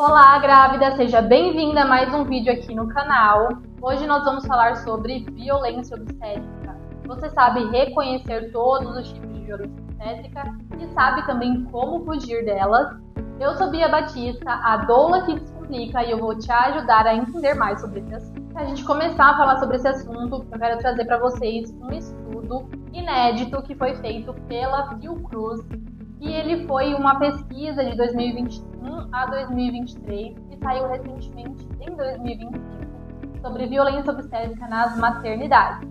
Olá, grávida! Seja bem-vinda a mais um vídeo aqui no canal. Hoje nós vamos falar sobre violência obstétrica. Você sabe reconhecer todos os tipos de violência obstétrica e sabe também como fugir delas? Eu sou Bia Batista, a doula que Descomplica, e eu vou te ajudar a entender mais sobre esse assunto. Para a gente começar a falar sobre esse assunto, eu quero trazer para vocês um estudo inédito que foi feito pela Fiocruz. E ele foi uma pesquisa de 2021 a 2023, que saiu recentemente em 2025, sobre violência obstétrica nas maternidades.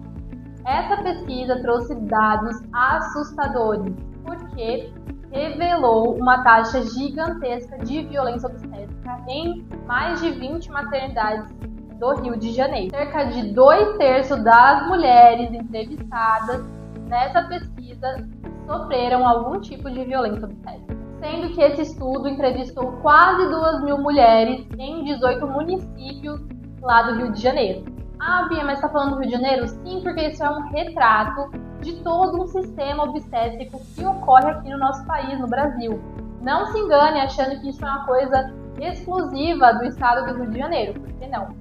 Essa pesquisa trouxe dados assustadores, porque revelou uma taxa gigantesca de violência obstétrica em mais de 20 maternidades do Rio de Janeiro. Cerca de 2/3 das mulheres entrevistadas nessa pesquisa sofreram algum tipo de violência obstétrica, sendo que esse estudo entrevistou quase 2.000 mulheres em 18 municípios lá do Rio de Janeiro. Ah, Bia, mas está falando do Rio de Janeiro? Sim, porque isso é um retrato de todo um sistema obstétrico que ocorre aqui no nosso país, no Brasil. Não se engane achando que isso é uma coisa exclusiva do estado do Rio de Janeiro, porque não.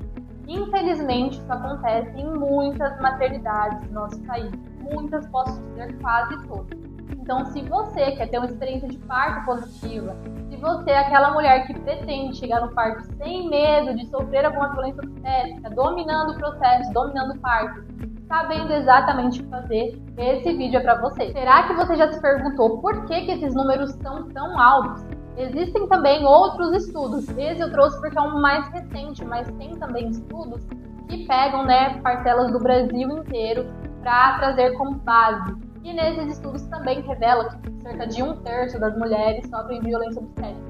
Infelizmente, isso acontece em muitas maternidades do nosso país. Muitas, posso dizer quase todas. Então, se você quer ter uma experiência de parto positiva, se você é aquela mulher que pretende chegar no parto sem medo de sofrer alguma violência obstétrica, dominando o processo, dominando o parto, sabendo exatamente o que fazer, esse vídeo é para você. Será que você já se perguntou por que esses números são tão altos? Existem também outros estudos. Esse eu trouxe porque é um mais recente, mas tem também estudos que pegam, parcelas do Brasil inteiro para trazer como base. E nesses estudos também revela que cerca de 1/3 das mulheres sofrem violência obstétrica.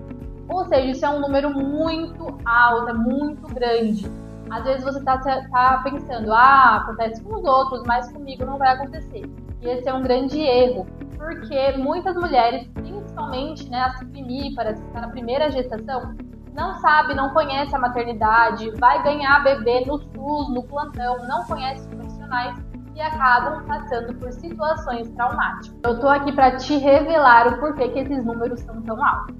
Ou seja, isso é um número muito alto, é muito grande. Às vezes você tá pensando, acontece com os outros, mas comigo não vai acontecer. E esse é um grande erro, porque muitas mulheres, principalmente as primíparas, que estão na primeira gestação, não sabe, não conhece a maternidade, vai ganhar bebê no SUS, no plantão, não conhece os profissionais e acabam passando por situações traumáticas. Eu tô aqui para te revelar o porquê que esses números são tão altos.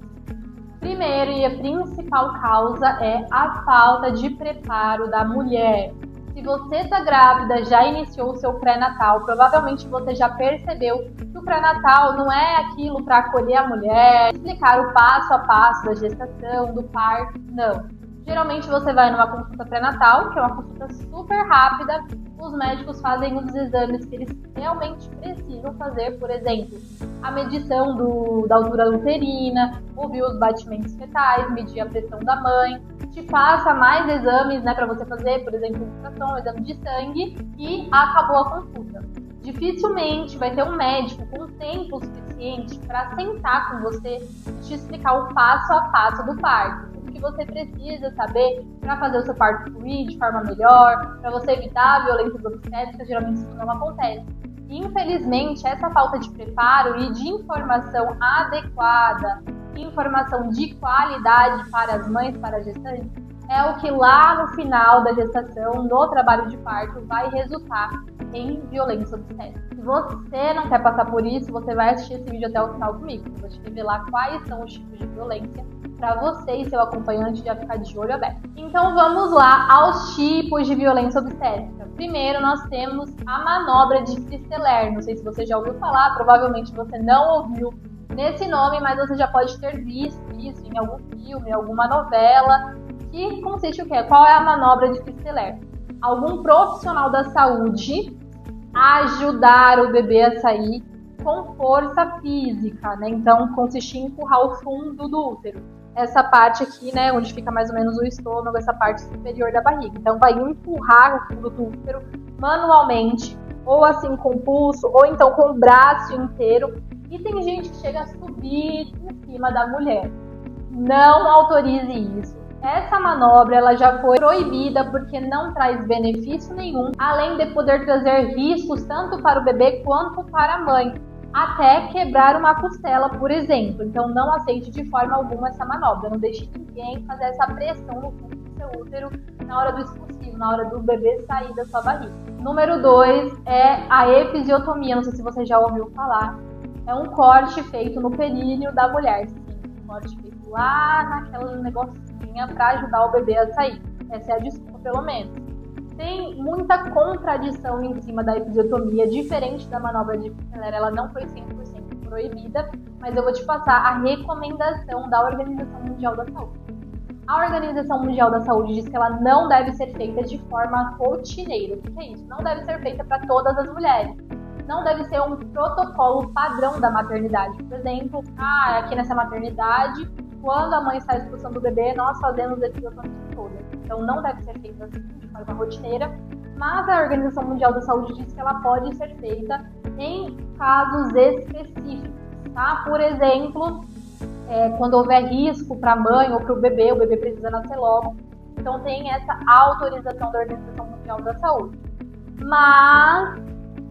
Primeiro e a principal causa é a falta de preparo da mulher. Se você está grávida, já iniciou o seu pré-natal, provavelmente você já percebeu que o pré-natal não é aquilo para acolher a mulher, explicar o passo a passo da gestação, do parto, não. Geralmente você vai numa consulta pré-natal, que é uma consulta super rápida, os médicos fazem os exames que eles realmente precisam fazer, por exemplo, a medição da altura uterina, ouvir os batimentos fetais, medir a pressão da mãe, te passa mais exames para você fazer, por exemplo, ultrassom, exame de sangue e acabou a consulta. Dificilmente vai ter um médico com tempo suficiente para sentar com você e te explicar o passo a passo do parto. Que você precisa saber para fazer o seu parto fluir de forma melhor, para você evitar violências obstétricas, geralmente isso não acontece. E, infelizmente, essa falta de preparo e de informação adequada, informação de qualidade para as mães, para as gestantes, é o que lá no final da gestação, no trabalho de parto, vai resultar em violência obstétrica. Se você não quer passar por isso, você vai assistir esse vídeo até o final comigo. Eu vou te revelar quais são os tipos de violência para você e seu acompanhante já ficar de olho aberto. Então vamos lá aos tipos de violência obstétrica. Primeiro nós temos a manobra de Fristeler. Não sei se você já ouviu falar, provavelmente você não ouviu nesse nome, mas você já pode ter visto isso em algum filme, alguma novela. Que consiste o quê? Qual é a manobra de Fristeler? Algum profissional da saúde ajudar o bebê a sair com força física, Então consiste em empurrar o fundo do útero. Essa parte aqui, onde fica mais ou menos o estômago, essa parte superior da barriga. Então vai empurrar o fundo do útero manualmente, ou assim com o pulso, ou então com o braço inteiro. E tem gente que chega a subir em cima da mulher. Não autorize isso. Essa manobra ela já foi proibida porque não traz benefício nenhum, além de poder trazer riscos tanto para o bebê quanto para a mãe, até quebrar uma costela, por exemplo. Então não aceite de forma alguma essa manobra, não deixe ninguém fazer essa pressão no fundo do seu útero na hora do expulsivo, na hora do bebê sair da sua barriga. Número 2 é a episiotomia, não sei se você já ouviu falar. É um corte feito no períneo da mulher, sim, um corte feito lá naquele negocinho barriguinha para ajudar o bebê a sair. Essa é a desculpa, pelo menos. Tem muita contradição em cima da episiotomia, diferente da manobra de Piffer, ela não foi 100% proibida, mas eu vou te passar a recomendação da Organização Mundial da Saúde. A Organização Mundial da Saúde diz que ela não deve ser feita de forma rotineira. O que é isso? Não deve ser feita para todas as mulheres. Não deve ser um protocolo padrão da maternidade. Por exemplo, aqui nessa maternidade, quando a mãe está expulsando o bebê, nós fazemos episiotomia toda. Então não deve ser feita assim, de forma rotineira, mas a Organização Mundial da Saúde diz que ela pode ser feita em casos específicos, tá? Por exemplo, quando houver risco para a mãe ou para o bebê precisa nascer logo. Então tem essa autorização da Organização Mundial da Saúde. Mas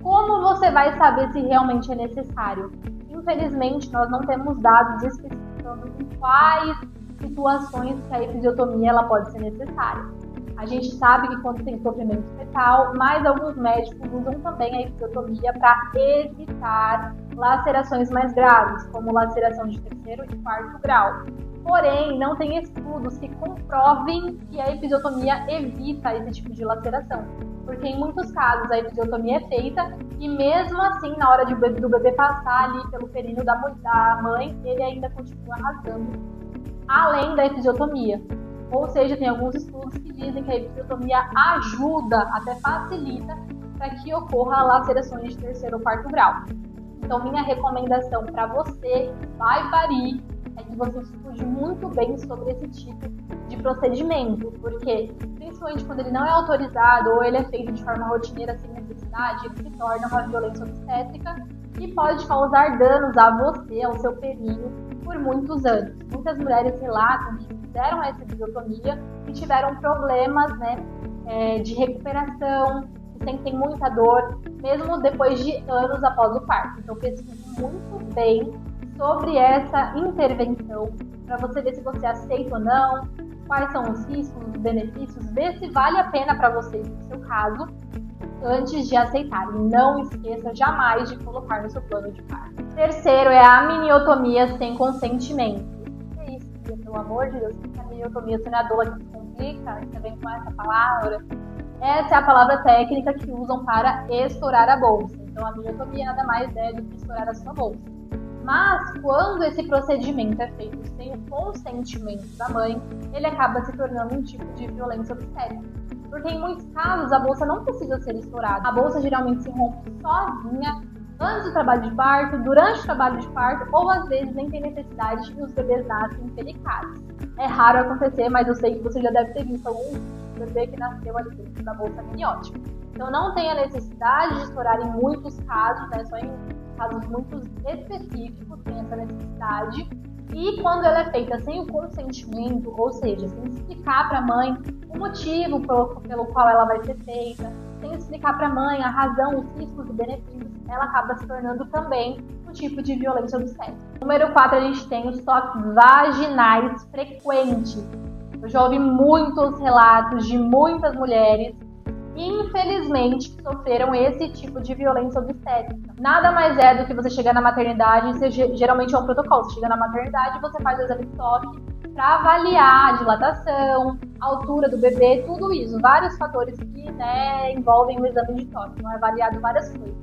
como você vai saber se realmente é necessário? Infelizmente, nós não temos dados especificando em quais situações que a episiotomia ela pode ser necessária. A gente sabe que quando tem sofrimento fetal, mas alguns médicos usam também a episiotomia para evitar lacerações mais graves, como laceração de 3º e 4º grau. Porém, não tem estudos que comprovem que a episiotomia evita esse tipo de laceração, porque em muitos casos a episiotomia é feita e mesmo assim, na hora do bebê passar ali pelo períneo da mãe, ele ainda continua rasgando, além da episiotomia. Ou seja, tem alguns estudos que dizem que a episiotomia ajuda, até facilita, para que ocorra lacerações de 3º ou 4º grau. Então, minha recomendação para você que vai parir é que você estude muito bem sobre esse tipo de procedimento, porque, principalmente quando ele não é autorizado ou ele é feito de forma rotineira sem necessidade, ele se torna uma violência obstétrica e pode causar danos a você, ao seu períneo, por muitos anos. Muitas mulheres relatam que fizeram essa episiotomia e tiveram problemas, de recuperação, que sentem muita dor, mesmo depois de anos após o parto. Então, pesquise muito bem sobre essa intervenção para você ver se você aceita ou não, quais são os riscos, os benefícios, ver se vale a pena para você, no seu caso, antes de aceitar. E não esqueça jamais de colocar no seu plano de parto. Terceiro é a amniotomia sem consentimento. O que é isso, Bia? Pelo amor de Deus, a amniotomia sonadora que se complica, você vem com essa palavra. Essa é a palavra técnica que usam para estourar a bolsa. Então, a amniotomia nada mais é do que estourar a sua bolsa. Mas, quando esse procedimento é feito sem o consentimento da mãe, ele acaba se tornando um tipo de violência obstétrica. Porque em muitos casos a bolsa não precisa ser estourada. A bolsa geralmente se rompe sozinha antes do trabalho de parto, durante o trabalho de parto, ou às vezes nem tem necessidade e os bebês nascem pelicados. É raro acontecer, mas eu sei que você já deve ter visto algum bebê que nasceu ali dentro da bolsa amniótica. Então não tem a necessidade de estourar em muitos casos, só em casos muito específicos tem essa necessidade. E quando ela é feita sem o consentimento, ou seja, sem explicar para a mãe o motivo pelo qual ela vai ser feita, sem explicar para a mãe a razão, os riscos e benefícios, ela acaba se tornando também um tipo de violência obstétrica. Número 4, a gente tem os toques vaginais frequentes. Eu já ouvi muitos relatos de muitas mulheres que, infelizmente, sofreram esse tipo de violência obstétrica. Nada mais é do que você chegar na maternidade, geralmente é um protocolo, você chega na maternidade e você faz o exame de toque para avaliar a dilatação, a altura do bebê, tudo isso, vários fatores que envolvem o exame de toque, não é avaliado várias coisas.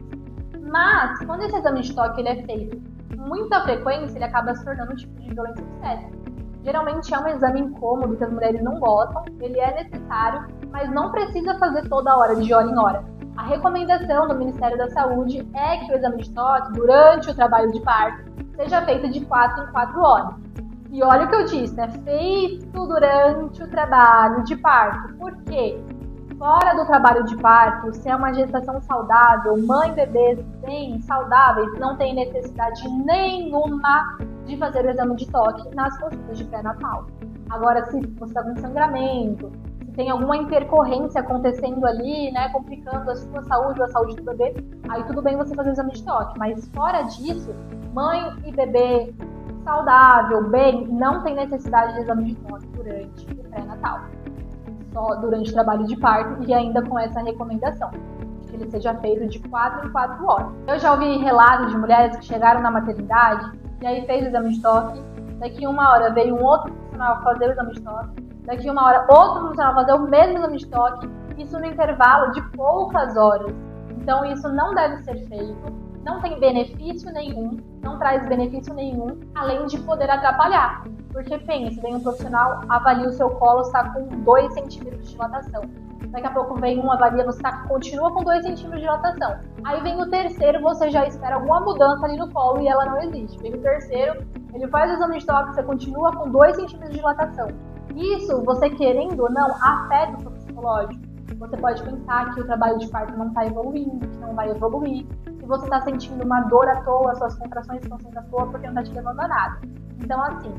Mas, quando esse exame de toque ele é feito com muita frequência, ele acaba se tornando um tipo de violência obstétrica. Geralmente é um exame incômodo que as mulheres não gostam, ele é necessário, mas não precisa fazer toda hora, de hora em hora. A recomendação do Ministério da Saúde é que o exame de toque, durante o trabalho de parto, seja feito de 4 em 4 horas. E olha o que eu disse, feito durante o trabalho de parto. Por quê? Fora do trabalho de parto, se é uma gestação saudável, mãe e bebês bem saudáveis, não tem necessidade nenhuma de fazer o exame de toque nas consultas de pré-natal. Agora, se você está com sangramento, se tem alguma intercorrência acontecendo ali, complicando a sua saúde ou a saúde do bebê, aí tudo bem você fazer o exame de toque. Mas fora disso, mãe e bebê saudável, bem, não tem necessidade de exame de toque durante o pré-natal. Só durante o trabalho de parto e ainda com essa recomendação, que ele seja feito de 4 em 4 horas. Eu já ouvi relatos de mulheres que chegaram na maternidade e aí fez o exame de toque, daqui uma hora veio um outro profissional profissional fazer o exame de toque, daqui uma hora outro profissional fazer o mesmo exame de toque, isso no intervalo de poucas horas. Então isso não deve ser feito, não tem benefício nenhum, não traz benefício nenhum, além de poder atrapalhar. Porque pensa, vem um profissional, avalia o seu colo, está com 2 centímetros de dilatação. Daqui a pouco vem um, avalia, você continua com 2 centímetros de dilatação. Aí vem o terceiro, você já espera alguma mudança ali no colo e ela não existe. Vem o terceiro, ele faz o exame de toque, você continua com 2 centímetros de dilatação. Isso, você querendo ou não, afeta o seu psicológico. Você pode pensar que o trabalho de parto não está evoluindo, que não vai evoluir, que você está sentindo uma dor à toa, suas contrações estão sendo à toa porque não está te levando a nada. Então, assim,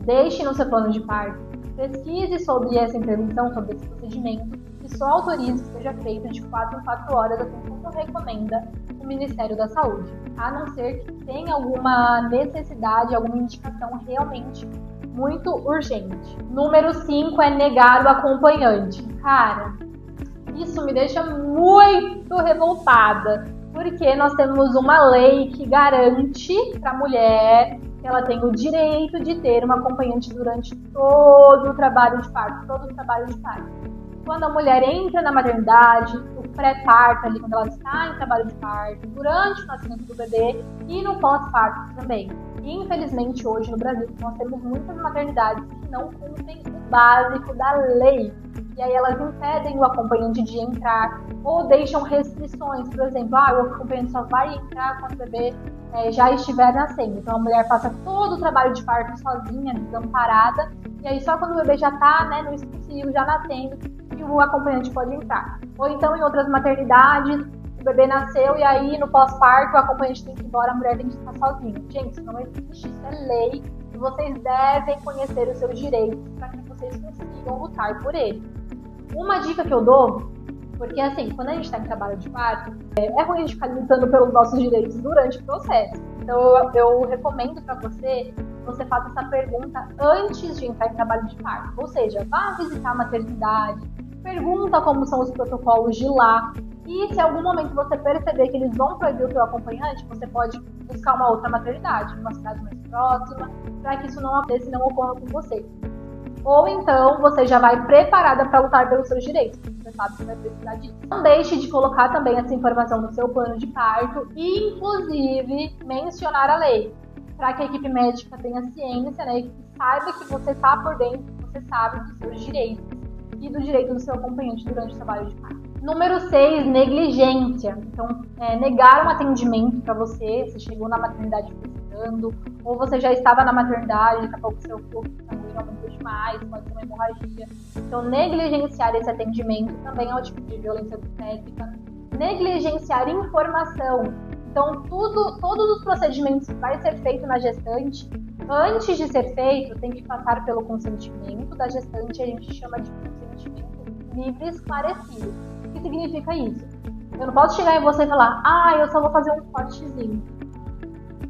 deixe no seu plano de parto, pesquise sobre essa intervenção, sobre esse procedimento, e só autorize que seja feito de 4 em 4 horas, assim como recomenda o Ministério da Saúde, a não ser que tenha alguma necessidade, alguma indicação realmente muito urgente. Número 5 é negar o acompanhante. Cara, isso me deixa muito revoltada, porque nós temos uma lei que garante para a mulher que ela tem o direito de ter uma acompanhante durante todo o trabalho de parto, Quando a mulher entra na maternidade, o pré-parto ali, quando ela está em trabalho de parto, durante o nascimento do bebê e no pós-parto também. E, infelizmente, hoje no Brasil, nós temos muitas maternidades que não cumprem o básico da lei. E aí elas impedem o acompanhante de entrar ou deixam restrições. Por exemplo, o acompanhante só vai entrar quando o bebê já estiver nascendo. Então a mulher passa todo o trabalho de parto sozinha, desamparada. E aí só quando o bebê já está no expulsivo, já nascendo, que o acompanhante pode entrar. Ou então em outras maternidades, o bebê nasceu e aí no pós-parto o acompanhante tem que ir embora, a mulher tem que ficar sozinha. Gente, isso não existe, isso é lei. E vocês devem conhecer os seus direitos para que vocês consigam lutar por eles. Uma dica que eu dou, porque assim, quando a gente está em trabalho de parto, é ruim a gente ficar lutando pelos nossos direitos durante o processo. Então eu recomendo para você que você faça essa pergunta antes de entrar em trabalho de parto. Ou seja, vá visitar a maternidade, pergunta como são os protocolos de lá. E se em algum momento você perceber que eles vão proibir o seu acompanhante, você pode buscar uma outra maternidade, uma cidade mais próxima, para que isso não aconteça e não ocorra com você. Ou então você já vai preparada para lutar pelos seus direitos, porque você sabe que vai precisar disso. Não deixe de colocar também essa informação no seu plano de parto e, inclusive, mencionar a lei, para que a equipe médica tenha ciência, né, e saiba que você está por dentro, que você sabe dos seus direitos e do direito do seu acompanhante durante o trabalho de parto. Número 6, negligência. Então, negar um atendimento para você chegou na maternidade precisando, ou você já estava na maternidade, daqui a pouco seu fluxo sanguíneo aumentou demais, pode ter uma hemorragia. Então, negligenciar esse atendimento também é um tipo de violência obstétrica. Negligenciar informação. Então, todos os procedimentos que vai ser feito na gestante, antes de ser feito, tem que passar pelo consentimento da gestante, a gente chama de consentimento livre e esclarecido. O que significa isso? Eu não posso chegar em você e falar, eu só vou fazer um cortezinho.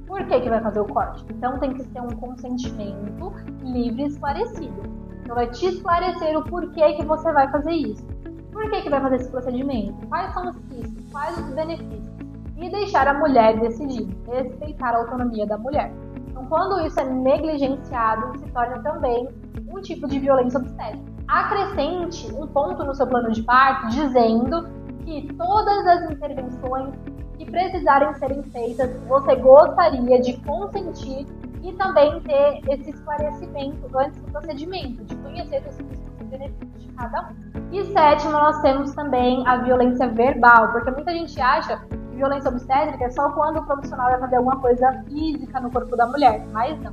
Por que vai fazer o corte? Então tem que ser um consentimento livre e esclarecido. Então vai te esclarecer o porquê que você vai fazer isso. Por que vai fazer esse procedimento? Quais são os riscos? Quais os benefícios? E deixar a mulher decidir. Respeitar a autonomia da mulher. Então quando isso é negligenciado, se torna também um tipo de violência obstétrica. Acrescente um ponto no seu plano de parto dizendo que todas as intervenções que precisarem serem feitas, você gostaria de consentir e também ter esse esclarecimento antes do procedimento, de conhecer os riscos e benefícios de cada um. E 7, nós temos também a violência verbal, porque muita gente acha que violência obstétrica é só quando o profissional vai fazer alguma coisa física no corpo da mulher, mas não.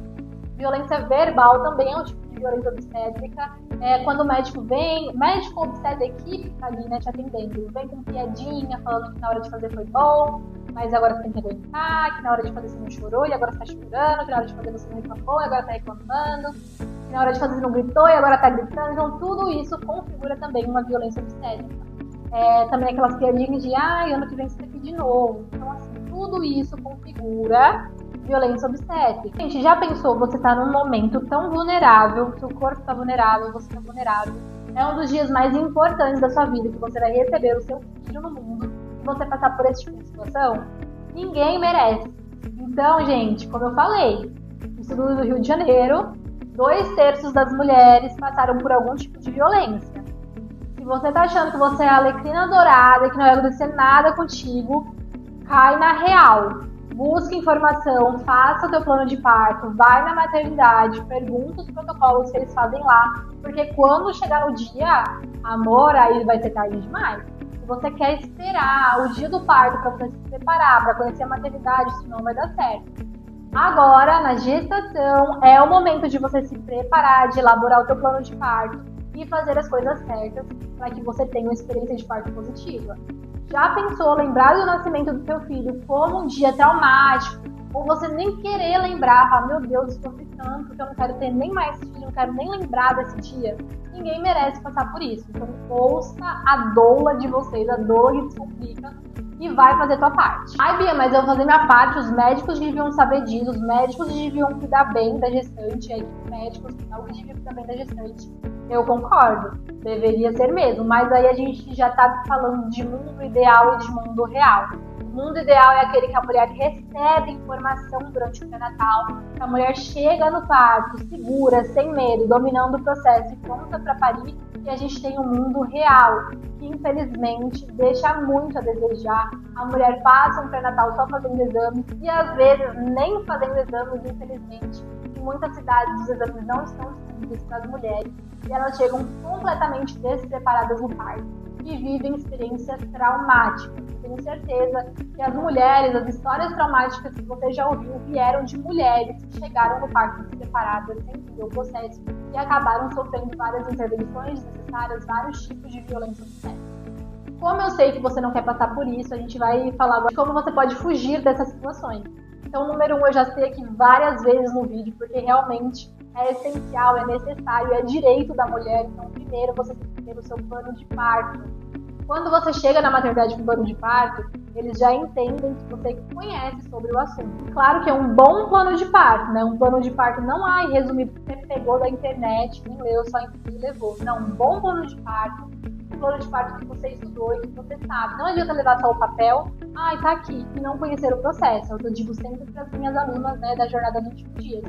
Violência verbal também é um tipo de violência obstétrica. Quando o médico vem, médico obstetra a equipe tá ali, né, te atendendo, vem com piadinha, falando que na hora de fazer foi bom, mas agora você tem que aguentar, que na hora de fazer você não chorou e agora você tá chorando, que na hora de fazer você não reclamou e agora tá reclamando, que na hora de fazer você não gritou e agora tá gritando. Então tudo isso configura também uma violência obstétrica. Também aquelas piadinhas de, ano que vem você tá aqui de novo. Então assim, tudo isso configura violência obstétrica. Gente, já pensou, você tá num momento tão vulnerável, seu corpo tá vulnerável, você tá vulnerável. É um dos dias mais importantes da sua vida, que você vai receber o seu filho no mundo, e você passar por esse tipo de situação, ninguém merece. Então, gente, como eu falei, isso do Rio de Janeiro, 2/3 das mulheres passaram por algum tipo de violência. Se você tá achando que você é a alecrina dourada, que não vai acontecer nada contigo, cai na real. Busque informação, faça o teu plano de parto, vai na maternidade, pergunta os protocolos que eles fazem lá, porque quando chegar no dia, amor, aí vai ser tarde demais. Se você quer esperar o dia do parto para você se preparar, para conhecer a maternidade, isso não vai dar certo. Agora, na gestação, é o momento de você se preparar, de elaborar o teu plano de parto e fazer as coisas certas para que você tenha uma experiência de parto positiva. Já pensou lembrar do nascimento do seu filho como um dia traumático? Ou você nem querer lembrar, falar, meu Deus, estou tanto que eu não quero ter nem mais filho, não quero nem lembrar desse dia? Ninguém merece passar por isso. Então ouça a doula de vocês, a doula que se complica, e vai fazer a tua parte. Ai, Bia, mas eu vou fazer minha parte, os médicos deviam saber disso, os médicos deviam cuidar bem da gestante, a equipe médica, hospital que devia cuidar bem da gestante. Eu concordo, deveria ser mesmo, mas aí a gente já tá falando de mundo ideal e de mundo real. O mundo ideal é aquele que a mulher recebe informação durante o pré-natal, que a mulher chega no parto, segura, sem medo, dominando o processo e pronta para parir, e a gente tem um mundo real, que infelizmente deixa muito a desejar. A mulher passa um pré-natal só fazendo exames, e às vezes nem fazendo exames, infelizmente. Em muitas cidades os exames não estão disponíveis para as mulheres, e elas chegam completamente despreparadas no parto e vivem experiências traumáticas. Tenho certeza que as mulheres, as histórias traumáticas que você já ouviu, vieram de mulheres que chegaram no parto despreparadas, sem entender o processo e acabaram sofrendo várias intervenções necessárias, vários tipos de violência obstétrica. Como eu sei que você não quer passar por isso, a gente vai falar agora de como você pode fugir dessas situações. Então, número 1, eu já sei aqui várias vezes no vídeo, porque realmente é essencial, é necessário, é direito da mulher. Então, primeiro, você tem que ter o seu plano de parto. Quando você chega na maternidade com plano de parto, eles já entendem que você conhece sobre o assunto. Claro que é um bom plano de parto, né? Um plano de parto não, resumido, você pegou da internet, nem leu, só e levou. Não, um bom plano de parto, um plano de parto que você estudou e que você sabe. Não adianta levar só o papel, tá aqui, e não conhecer o processo. Eu digo sempre para as minhas alunas, né, da jornada dos 21 dias.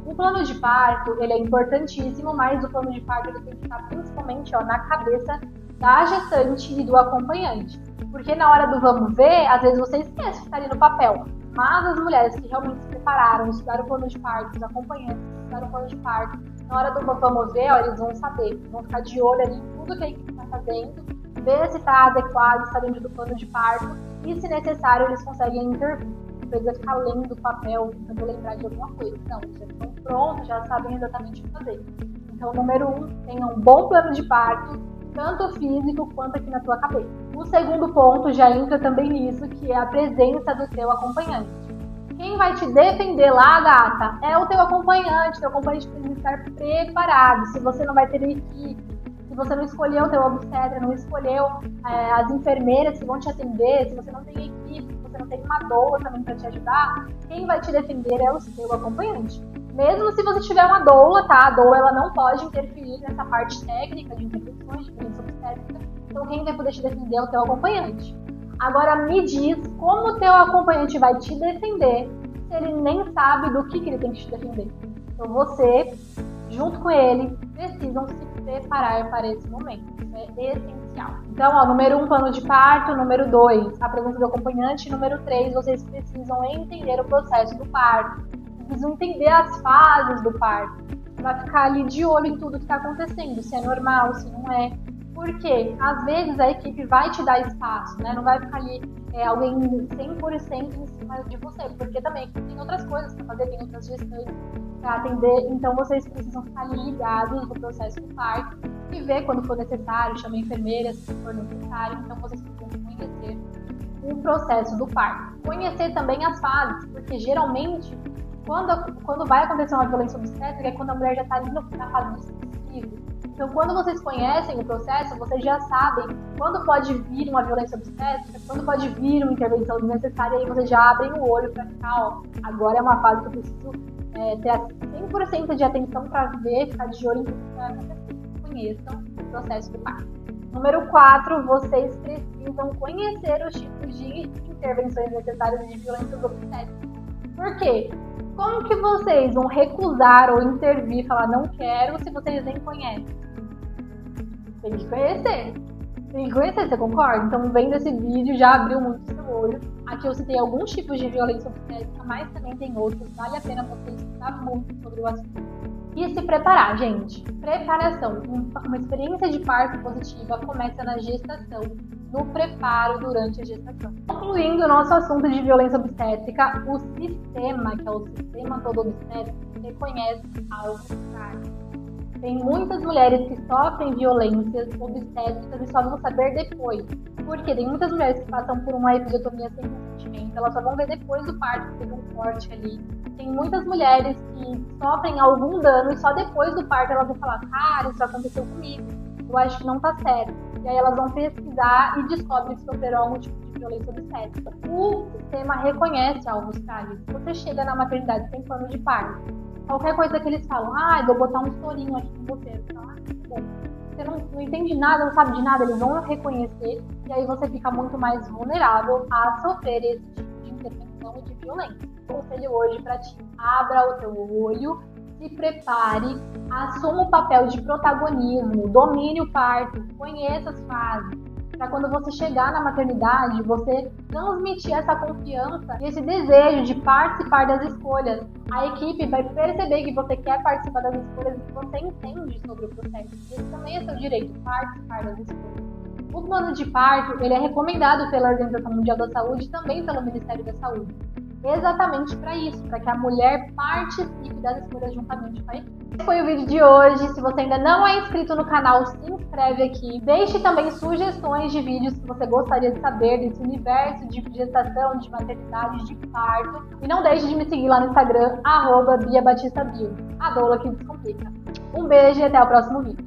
O plano de parto, ele é importantíssimo, mas o plano de parto ele tem que estar principalmente na cabeça da gestante e do acompanhante. Porque na hora do vamos ver, às vezes você esquece que está ali no papel. Mas as mulheres que realmente se prepararam, estudaram o plano de parto, os acompanhantes estudaram o plano de parto, na hora do vamos ver, eles vão saber, vão ficar de olho ali em tudo que a equipe está fazendo, ver se está adequado, se está dentro do plano de parto, e se necessário eles conseguem intervir. Não precisa ficar lendo o papel, tentando lembrar de alguma coisa. Não, eles já estão prontos, já sabem exatamente o que fazer. Então, número 1, tenha um bom plano de parto, tanto físico quanto aqui na tua cabeça. O segundo ponto já entra também nisso, que é a presença do teu acompanhante. Quem vai te defender lá, gata, é o teu acompanhante. Teu acompanhante precisa estar preparado. Se você não vai ter equipe, se você não escolheu o teu obstetra, não escolheu as enfermeiras que vão te atender, se você não tem equipe, se você não tem uma doula também para te ajudar, quem vai te defender é o teu acompanhante. Mesmo se você tiver uma doula, tá? A doula ela não pode interferir nessa parte técnica de intervenções, de violência obstétrica. Então quem vai poder te defender é o teu acompanhante. Agora me diz como o teu acompanhante vai te defender se ele nem sabe do que ele tem que te defender. Então você, junto com ele, precisam se preparar para esse momento. Isso é essencial. Então, número 1, plano de parto. Número 2, a presença do acompanhante. Número 3, vocês precisam entender o processo do parto. Precisam entender as fases do parto, para ficar ali de olho em tudo que está acontecendo, se é normal, se não é. Porque, às vezes, a equipe vai te dar espaço, né? Não vai ficar ali alguém 100% em cima de você, porque também tem outras coisas para fazer, tem outras gestantes para atender, então vocês precisam ficar ali ligados no processo do parto e ver quando for necessário, chamar enfermeiras se for necessário, então vocês precisam conhecer o processo do parto. Conhecer também as fases, porque geralmente quando vai acontecer uma violência obstétrica é quando a mulher já está ali na fase do sensível. Então, quando vocês conhecem o processo, vocês já sabem quando pode vir uma violência obstétrica, quando pode vir uma intervenção desnecessária, e aí vocês já abrem o olho para ficar, agora é uma fase que eu preciso ter 100% de atenção para ver, ficar de olho em tudo que vai acontecer. Conheçam o processo do parto. Número 4, vocês precisam conhecer os tipos de intervenções necessárias de violências obstétricas. Por quê? Como que vocês vão recusar ou intervir e falar não quero se vocês nem conhecem? Tem que conhecer. Tem que conhecer, você concorda? Então, vendo esse vídeo, já abriu muito seu olho. Aqui eu citei alguns tipos de violência obstétrica, mas também tem outros. Vale a pena você estudar muito sobre o assunto. E se preparar, gente. Preparação. Uma experiência de parto positiva começa na gestação, no preparo durante a gestação. Concluindo o nosso assunto de violência obstétrica, o sistema, que é o sistema todo obstétrico, reconhece algo grave. Tem muitas mulheres que sofrem violências obstétricas e só vão saber depois. Porque tem muitas mulheres que passam por uma episiotomia sem consentimento, elas só vão ver depois do parto, que teve um corte ali. Tem muitas mulheres que sofrem algum dano e só depois do parto elas vão falar, cara, isso aconteceu comigo, eu acho que não tá certo. E aí elas vão pesquisar e descobrem que sofreram algum tipo de violência obstétrica. O sistema reconhece alvos cálidos. Você chega na maternidade sem plano de parto, qualquer coisa que eles falam, vou botar um sorinho aqui com você. Você fala, bom. Você não entende nada, não sabe de nada, eles vão reconhecer e aí você fica muito mais vulnerável a sofrer esse tipo de intervenção e de violência. Conselho hoje para ti, abra o teu olho, se prepare, assuma o papel de protagonismo, domine o parto, conheça as fases, para quando você chegar na maternidade, você transmitir essa confiança e esse desejo de participar das escolhas. A equipe vai perceber que você quer participar das escolhas e que você entende sobre o processo. Esse também é seu direito, participar das escolhas. O plano de parto, ele é recomendado pela Organização Mundial da Saúde e também pelo Ministério da Saúde. Exatamente para isso, para que a mulher participe das escolhas juntamente com a equipe. Esse foi o vídeo de hoje. Se você ainda não é inscrito no canal, se inscreve aqui. Deixe também sugestões de vídeos que você gostaria de saber desse universo de gestação, de maternidade, de parto. E não deixe de me seguir lá no Instagram, @BiaBatistaBio. A doula que descomplica. Um beijo e até o próximo vídeo.